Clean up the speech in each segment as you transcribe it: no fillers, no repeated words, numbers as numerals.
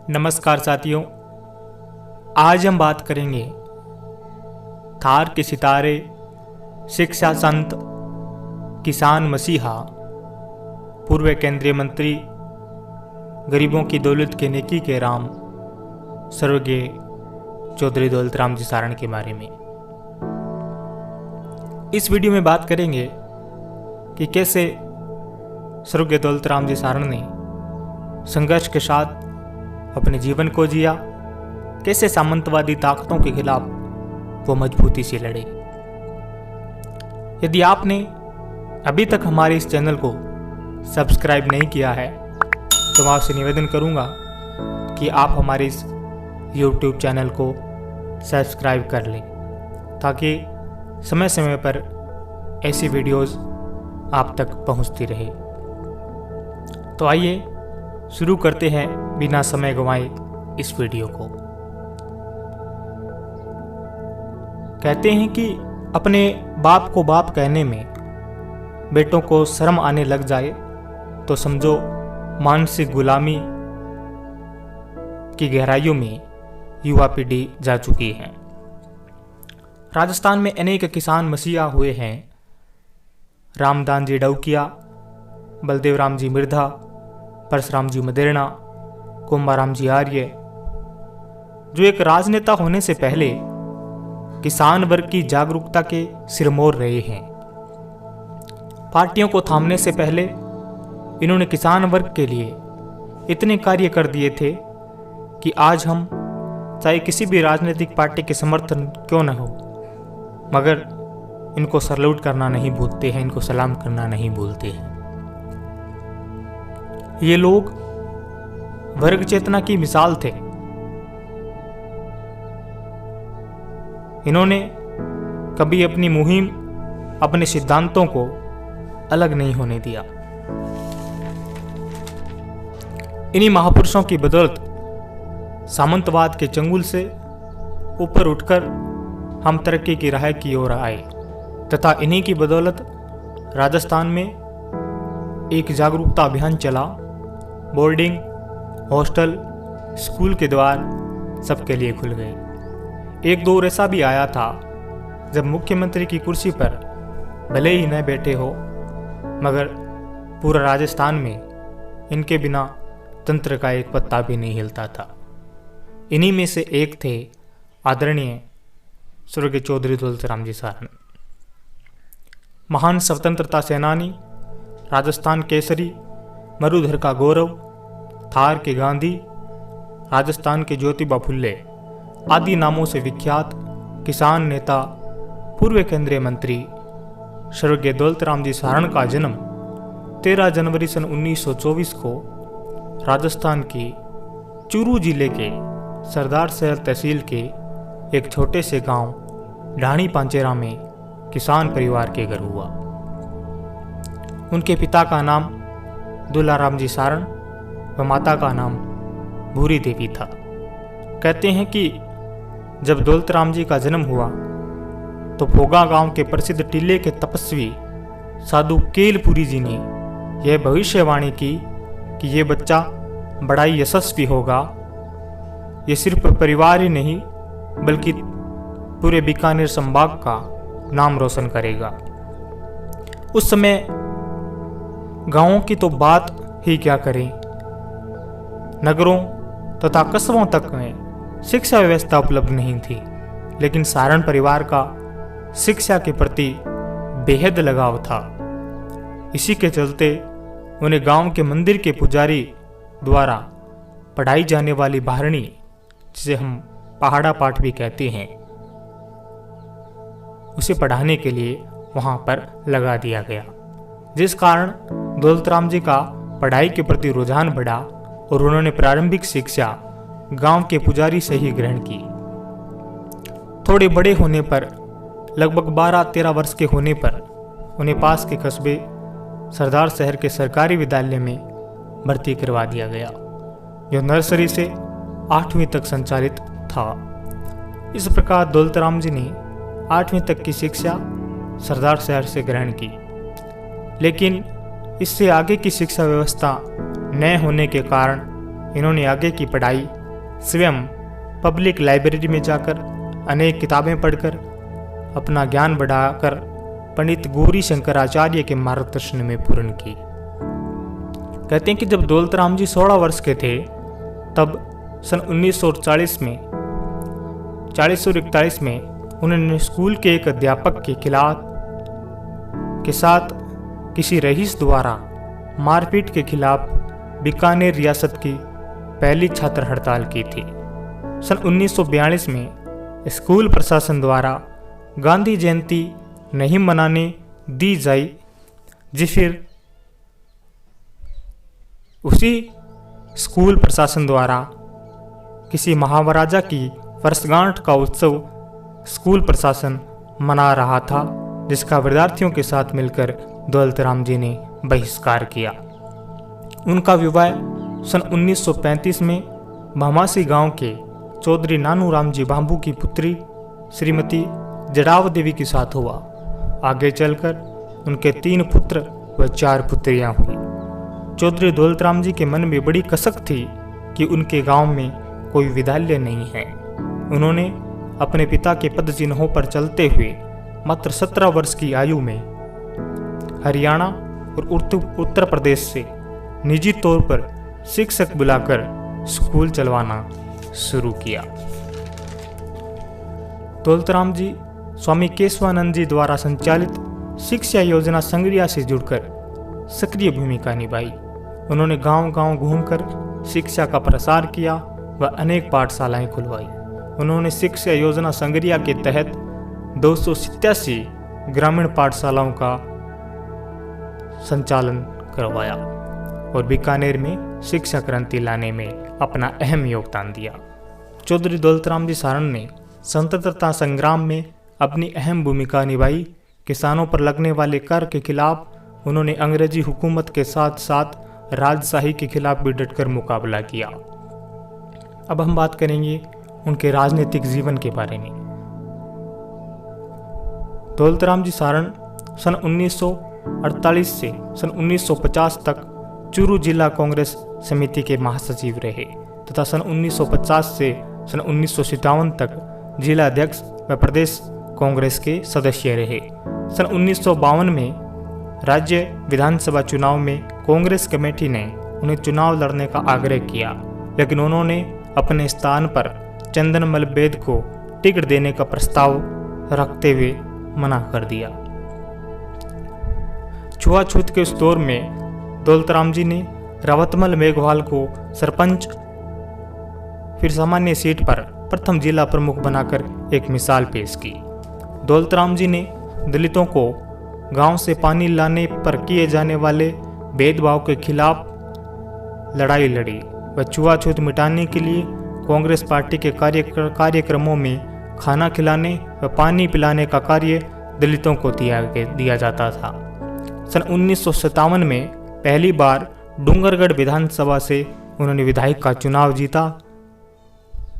नमस्कार साथियों, आज हम बात करेंगे थार के सितारे, शिक्षा संत, किसान मसीहा, पूर्व केंद्रीय मंत्री, गरीबों की दौलत के नेकी के राम, स्वर्गीय चौधरी दौलत राम जी सारण के बारे में। इस वीडियो में बात करेंगे कि कैसे स्वर्गीय दौलत राम जी सारण ने संघर्ष के साथ अपने जीवन को जिया, कैसे सामंतवादी ताकतों के खिलाफ वो मजबूती से लड़े। यदि आपने अभी तक हमारे इस चैनल को सब्सक्राइब नहीं किया है तो मैं आपसे निवेदन करूंगा कि आप हमारे इस YouTube चैनल को सब्सक्राइब कर लें ताकि समय समय पर ऐसी वीडियोस आप तक पहुंचती रहे। तो आइए शुरू करते हैं बिना समय गंवाए इस वीडियो को। कहते हैं कि अपने बाप को बाप कहने में बेटों को शर्म आने लग जाए तो समझो मानसिक गुलामी की गहराइयों में युवा पीढ़ी जा चुकी है। राजस्थान में अनेक किसान मसीहा हुए हैं। रामदान जी डौकिया, बलदेव राम जी मिर्धा, परशुराम जी मदेरणा, कुंभाराम जी आर्य, जो एक राजनेता होने से पहले किसान वर्ग की जागरूकता के सिरमौर रहे हैं। पार्टियों को थामने से पहले इन्होंने किसान वर्ग के लिए इतने कार्य कर दिए थे कि आज हम चाहे किसी भी राजनीतिक पार्टी के समर्थन क्यों न हो, मगर इनको सैल्यूट करना नहीं भूलते हैं, इनको सलाम करना नहीं भूलते हैं। ये लोग वर्ग चेतना की मिसाल थे। इन्होंने कभी अपनी मुहिम, अपने सिद्धांतों को अलग नहीं होने दिया। इन्हीं महापुरुषों की बदौलत सामंतवाद के चंगुल से ऊपर उठकर हम तरक्की की राह की ओर आए तथा इन्हीं की बदौलत राजस्थान में एक जागरूकता अभियान चला। बोर्डिंग, हॉस्टल, स्कूल के द्वार सबके लिए खुल गए। एक दौर ऐसा भी आया था जब मुख्यमंत्री की कुर्सी पर भले ही न बैठे हो, मगर पूरा राजस्थान में इनके बिना तंत्र का एक पत्ता भी नहीं हिलता था। इन्हीं में से एक थे आदरणीय स्वर्गीय चौधरी दौलत राम जी सारण। महान स्वतंत्रता सेनानी, राजस्थान केसरी, मरुधर का गौरव, थार के गांधी, राजस्थान के ज्योतिबा फुल्ले आदि नामों से विख्यात किसान नेता, पूर्व केंद्रीय मंत्री स्वर्गीय दौलत राम जी सारण का जन्म 13 जनवरी सन 1924 को राजस्थान की चूरू जिले के सरदार शहर तहसील के एक छोटे से गांव ढाणी पांचेरा में किसान परिवार के घर हुआ। उनके पिता का नाम दुलाराम जी सारण व माता का नाम भूरी देवी था। कहते हैं कि जब दौलत राम जी का जन्म हुआ तो भोगा गांव के प्रसिद्ध टीले के तपस्वी साधु केलपुरी जी ने यह भविष्यवाणी की कि ये बच्चा बड़ा ही यशस्वी होगा। ये सिर्फ परिवार ही नहीं बल्कि पूरे बीकानेर संभाग का नाम रोशन करेगा। उस समय गांवों की तो बात ही क्या करें, नगरों तथा कस्बों तक में शिक्षा व्यवस्था उपलब्ध नहीं थी, लेकिन सारण परिवार का शिक्षा के प्रति बेहद लगाव था। इसी के चलते उन्हें गांव के मंदिर के पुजारी द्वारा पढ़ाई जाने वाली बाहरणी, जिसे हम पहाड़ा पाठ भी कहते हैं, उसे पढ़ाने के लिए वहां पर लगा दिया गया, जिस कारण दौलत राम जी का पढ़ाई के प्रति रुझान बढ़ा और उन्होंने प्रारंभिक शिक्षा गांव के पुजारी से ही ग्रहण की। थोड़े बड़े होने पर, लगभग 12-13 वर्ष के होने पर उन्हें पास के कस्बे सरदार शहर के सरकारी विद्यालय में भर्ती करवा दिया गया, जो नर्सरी से 8वीं तक संचालित था। इस प्रकार दौलत राम जी ने 8वीं तक की शिक्षा सरदार शहर से ग्रहण की, लेकिन इससे आगे की शिक्षा व्यवस्था न होने के कारण इन्होंने आगे की पढ़ाई स्वयं पब्लिक लाइब्रेरी में जाकर अनेक किताबें पढ़कर अपना ज्ञान बढ़ाकर पंडित गौरी शंकराचार्य के मार्गदर्शन में पूर्ण की। कहते हैं कि जब दौलत राम जी 16 वर्ष के थे तब सन 1940 में 40 और 41 में उन्होंने स्कूल के एक अध्यापक के खिलाफ के साथ किसी रईस द्वारा मारपीट के खिलाफ बीकानेर रियासत की पहली छात्र हड़ताल की थी। सन 1942 में स्कूल प्रशासन द्वारा गांधी जयंती नहीं मनाने दी जाई, फिर उसी स्कूल प्रशासन द्वारा किसी महाराजा की वर्षगांठ का उत्सव स्कूल प्रशासन मना रहा था, जिसका विद्यार्थियों के साथ मिलकर दौलत राम जी ने बहिष्कार किया। उनका विवाह सन 1935 में भामासी गांव के चौधरी नानू राम जी बांबू की पुत्री श्रीमती जड़ाव देवी के साथ हुआ। आगे चलकर उनके 3 पुत्र व 4 पुत्रियां हुई। चौधरी दौलत राम जी के मन में बड़ी कसक थी कि उनके गांव में कोई विद्यालय नहीं है। उन्होंने अपने पिता के पद चिन्हों पर चलते हुए मात्र 17 वर्ष की आयु में हरियाणा और उत्तर प्रदेश से निजी तौर पर शिक्षक बुलाकर स्कूल चलवाना शुरू किया। दौलत राम जी स्वामी केशवानंद जी द्वारा संचालित शिक्षा योजना संग्रिया से जुड़कर सक्रिय भूमिका निभाई। उन्होंने गांव-गांव घूमकर शिक्षा का प्रसार किया व अनेक पाठशालाएं खुलवाई। उन्होंने शिक्षा योजना संग्रिया के तहत 287 ग्रामीण पाठशालाओं का संचालन करवाया और बीकानेर में शिक्षा क्रांति लाने में अपना अहम योगदान दिया। चौधरी दौलत राम जी सारण ने स्वतंत्रता संग्राम में अपनी अहम भूमिका निभाई। किसानों पर लगने वाले कर के खिलाफ उन्होंने अंग्रेजी हुकूमत के साथ साथ राजशाही के खिलाफ भी डटकर मुकाबला किया। अब हम बात करेंगे उनके राजनीतिक जीवन के बारे में। दौलत राम जी सारण सन 1948 से सन 1950 तक चूरू जिला कांग्रेस समिति के महासचिव रहे तथा सन 1950 से सन 1957 तक जिला अध्यक्ष व प्रदेश कांग्रेस के सदस्य रहे। सन 1952 में राज्य विधानसभा चुनाव में कांग्रेस कमेटी ने उन्हें चुनाव लड़ने का आग्रह किया, लेकिन उन्होंने अपने स्थान पर चंदनमल बेद को टिकट देने का प्रस्ताव रखते हुए मना कर दिया। छुआछूत के उस दौर में दौलत राम जी ने रावतमल मेघवाल को सरपंच फिर सामान्य सीट पर प्रथम जिला प्रमुख बनाकर एक मिसाल पेश की। दौलत राम जी ने दलितों को गांव से पानी लाने पर किए जाने वाले भेदभाव के खिलाफ लड़ाई लड़ी व छुआछूत मिटाने के लिए कांग्रेस पार्टी के कार्यक्रमों में खाना खिलाने व पानी पिलाने का कार्य दलितों को दिया जाता था। सन 1957 में पहली बार डूंगरगढ़ विधानसभा से उन्होंने विधायक का चुनाव जीता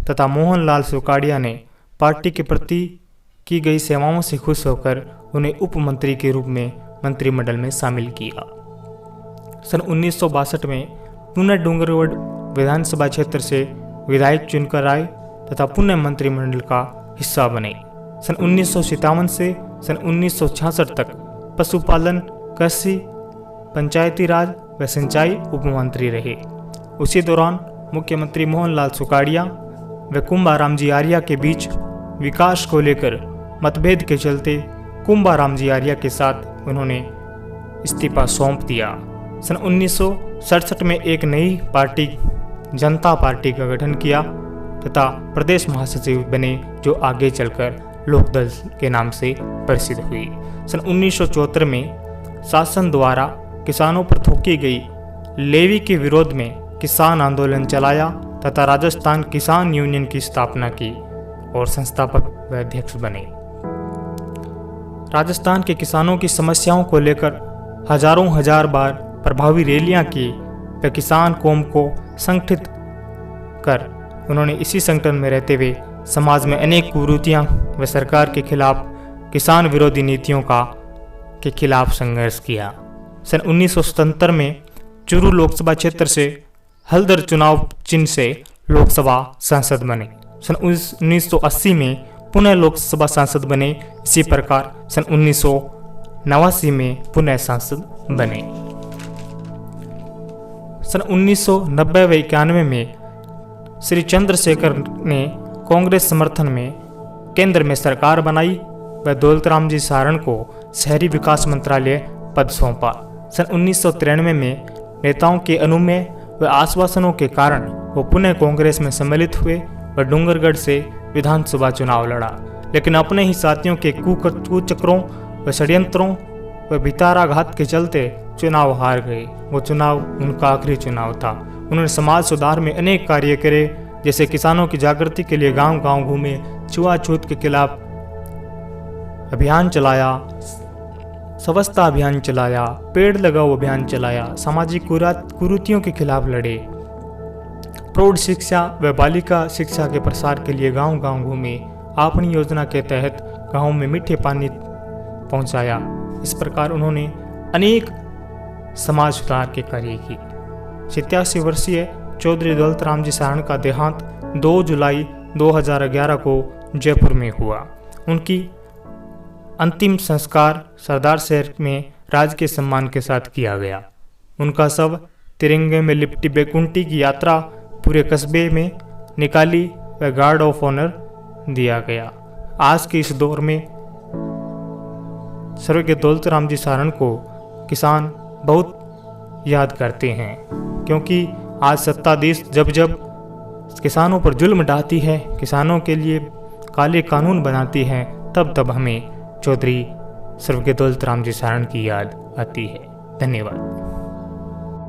तथा मोहनलाल सुकाड़िया ने पार्टी के प्रति की गई सेवाओं से खुश होकर उन्हें उप मंत्री के रूप में मंत्रिमंडल में शामिल किया। सन 1962 में पुनः डूंगरगढ़ विधानसभा क्षेत्र से विधायक चुनकर आए तथा पुनः मंत्रिमंडल का हिस्सा बने। सन 1957 से सन 1966 तक पशुपालन, कृषि, पंचायती राज व सिंचाई उपमंत्री रहे। उसी दौरान मुख्यमंत्री मोहनलाल सुकाड़िया व कुंभाराम जी आर्या के बीच विकास को लेकर मतभेद के चलते कुंभाराम जी आर्या के साथ उन्होंने इस्तीफा सौंप दिया। सन 1967 में एक नई पार्टी जनता पार्टी का गठन किया तथा प्रदेश महासचिव बने, जो आगे चलकर लोकदल के नाम से प्रसिद्ध हुई। सन 1974 में शासन द्वारा किसानों पर थोकी गई लेवी के विरोध में किसान आंदोलन चलाया तथा राजस्थान किसान यूनियन की स्थापना की और संस्थापक व अध्यक्ष बने। राजस्थान के किसानों की समस्याओं को लेकर हजार बार प्रभावी रैलियां की व किसान कौम को संगठित कर उन्होंने इसी संगठन में रहते हुए समाज में अनेक कुरीतियां व सरकार के खिलाफ किसान विरोधी नीतियों के खिलाफ संघर्ष किया। सन 1977 में चूरू लोकसभा क्षेत्र से हल्दर चुनाव चिन्ह से लोकसभा सांसद बने। सन 1980 में पुनः लोकसभा सांसद बने। इसी प्रकार सन 1989 में पुनः सांसद बने। सन 1990 व 91 में श्री चंद्रशेखर ने कांग्रेस समर्थन में केंद्र में सरकार बनाई व दौलतराम जी सारण को शहरी विकास मंत्रालय पद सौंपा। सन 1993 में नेताओं के अनुमेय व आश्वासनों के कारण वो पुनः कांग्रेस में सम्मिलित हुए व डूंगरगढ़ से विधानसभा चुनाव लड़ा, लेकिन अपने ही साथियों के कुचक्रों व षड्यंत्रों व भिताराघात के चलते चुनाव हार गए। वो चुनाव उनका आखिरी चुनाव था। उन्होंने समाज सुधार में अनेक कार्य करे, जैसे किसानों की जागृति के लिए गांव-गांव घूमे, छुआछूत के खिलाफ अभियान चलाया, स्वच्छता अभियान चलाया, पेड़ लगाओ अभियान चलाया, सामाजिक कुरीतियों के खिलाफ लड़े, प्रौढ़ शिक्षा व बालिका शिक्षा के प्रसार के लिए गांव-गांव घूमे, आपनी योजना के तहत गांव में मीठे पानी पहुंचाया। इस प्रकार उन्होंने अनेक समाज सुधार के कार्य की। 87 वर्षीय चौधरी दौलतराम जी सारण का देहांत 2 जुलाई 2011 को जयपुर में हुआ। उनकी अंतिम संस्कार सरदार शहर में राजकीय सम्मान के साथ किया गया। उनका शव तिरंगे में लिपटी बैकुंठी की यात्रा पूरे कस्बे में निकाली व गार्ड ऑफ ऑनर दिया गया। आज के इस दौर में स्वर्गीय दौलतराम जी सारण को किसान बहुत याद करते हैं, क्योंकि आज सत्ताधीश जब जब किसानों पर जुल्म ढाती है, किसानों के लिए काले कानून बनाती है, तब तब हमें चौधरी स्वर्गीय दौलतराम जी सारण की याद आती है। धन्यवाद।